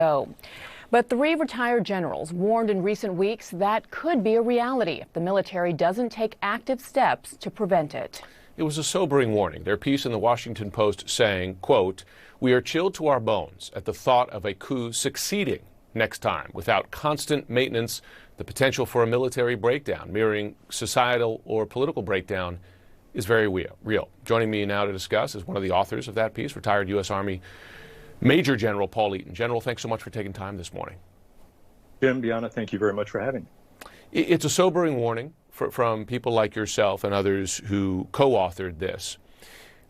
But 3 retired generals warned in recent weeks that could be a reality if the military doesn't take active steps to prevent it. It was a sobering warning. Their piece in the Washington Post saying, quote, "We are chilled to our bones at the thought of a coup succeeding next time without constant maintenance. The potential for a military breakdown, mirroring societal or political breakdown, is very real." Joining me now to discuss is one of the authors of that piece, retired U.S. Army Major General Paul Eaton. General, thanks so much for taking time this morning. Jim, Deanna, thank you very much for having me. It's a sobering warning from people like yourself and others who co-authored this.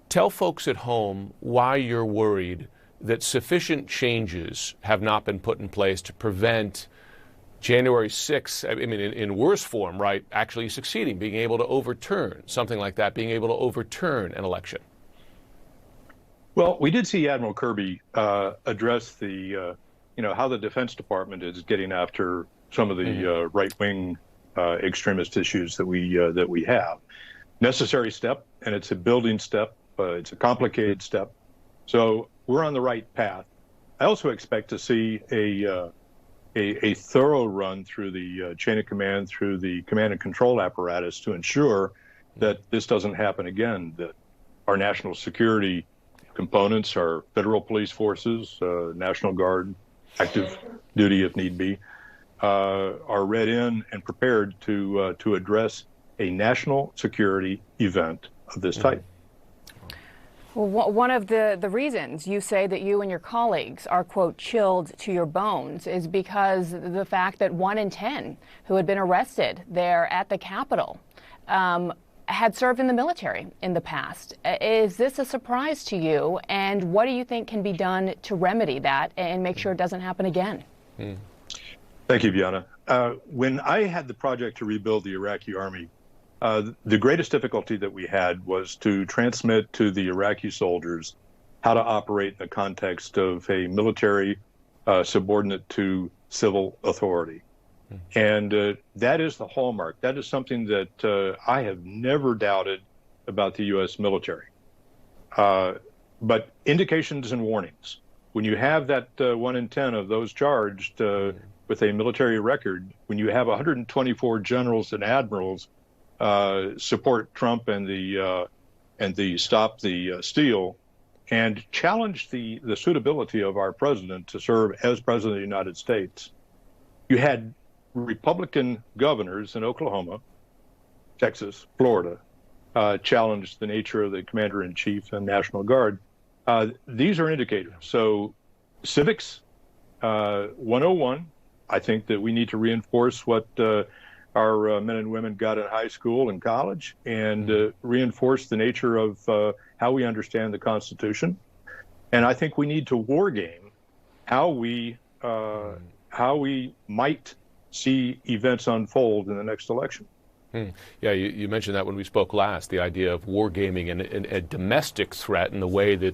Tell folks at home why you're worried that sufficient changes have not been put in place to prevent January 6th, I mean, in worse form, right, actually succeeding, being able to overturn something like that, being able to overturn an election. Well, we did see Admiral Kirby address the, how the Defense Department is getting after some of the right-wing extremist issues that we have. Necessary step, and it's a building step. It's a complicated step. So we're on the right path. I also expect to see a thorough run through the chain of command, through the command and control apparatus to ensure that this doesn't happen again, that our national security components, our federal police forces, National Guard, active duty if need be, are read in and prepared to address a national security event of this type. Well, one of the reasons you say that you and your colleagues are, quote, chilled to your bones is because the fact that 1 in 10 who had been arrested there at the Capitol had served in the military in the past. Is this a surprise to you? And what do you think can be done to remedy that and make sure it doesn't happen again? Thank you, Bianna. When I had the project to rebuild the Iraqi army, the greatest difficulty that we had was to transmit to the Iraqi soldiers how to operate in the context of a military subordinate to civil authority. And that is the hallmark. That is something that I have never doubted about the U.S. military. But indications and warnings. When you have that 1 in 10 of those charged with a military record, when you have 124 generals and admirals support Trump and the Stop the Steal, and challenge the suitability of our president to serve as president of the United States. You had Republican governors in Oklahoma, Texas, Florida, challenge the nature of the commander-in-chief and National Guard. These are indicators. So civics 101, I think that we need to reinforce what our men and women got in high school and college, and reinforce the nature of how we understand the Constitution. And I think we need to war game how we might see events unfold in the next election. Yeah, you mentioned that when we spoke last, the idea of wargaming and a domestic threat in the way that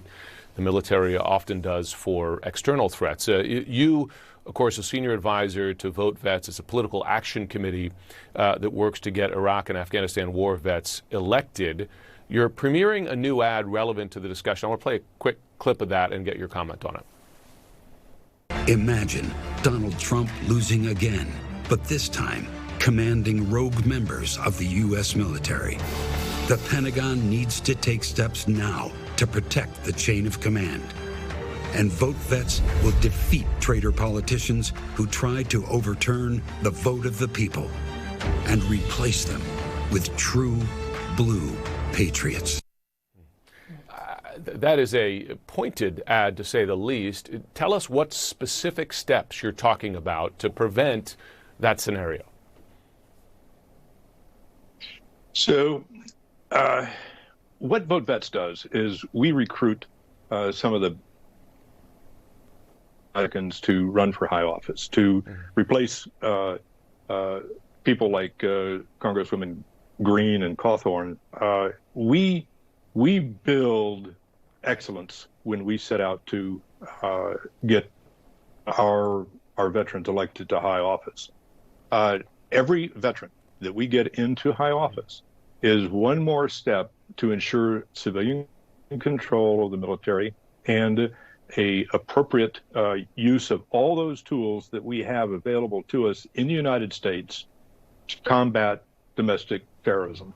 the military often does for external threats. You, of course, a senior advisor to Vote Vets. It's a political action committee that works to get Iraq and Afghanistan war vets elected. You're premiering a new ad relevant to the discussion. I want to play a quick clip of that and get your comment on it. Imagine Donald Trump losing again, but this time commanding rogue members of the U.S. military. The Pentagon needs to take steps now to protect the chain of command. And Vote Vets will defeat traitor politicians who tried to overturn the vote of the people and replace them with true blue patriots. That is a pointed ad, to say the least. Tell us what specific steps you're talking about to prevent that scenario. So what Vote Vets does is we recruit some of the Americans to run for high office, to replace people like Congresswomen Green and Cawthorn. We build excellence when we set out to get our veterans elected to high office. Every veteran that we get into high office is one more step to ensure civilian control of the military and a appropriate use of all those tools that we have available to us in the United States to combat domestic terrorism.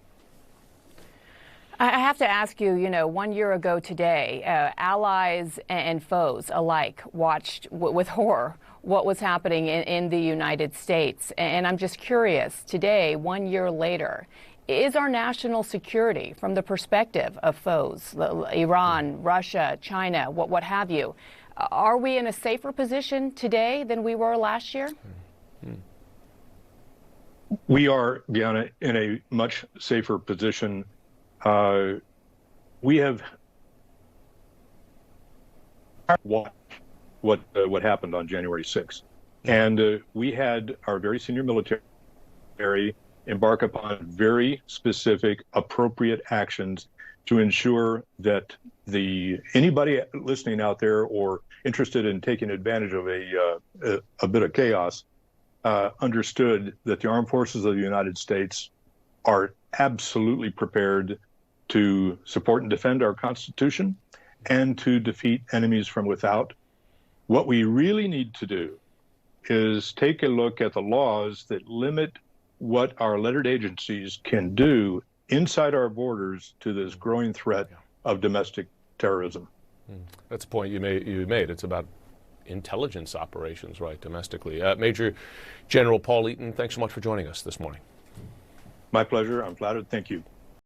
I have to ask you, 1 year ago today, allies and foes alike watched with horror what was happening in the United States. And I'm just curious, today, 1 year later, is our national security, from the perspective of foes, Iran, Russia, China, what have you, are we in a safer position today than we were last year? We are, Bianna, in a much safer position. We have watched what happened on January 6th, and we had our very senior military embark upon very specific, appropriate actions to ensure that anybody listening out there or interested in taking advantage of a bit of chaos understood that the armed forces of the United States are absolutely prepared to support and defend our Constitution and to defeat enemies from without. What we really need to do is take a look at the laws that limit what our lettered agencies can do inside our borders to this growing threat of domestic terrorism. That's a point you made. It's about intelligence operations, right, domestically. Major General Paul Eaton, thanks so much for joining us this morning. My pleasure. I'm flattered. Thank you.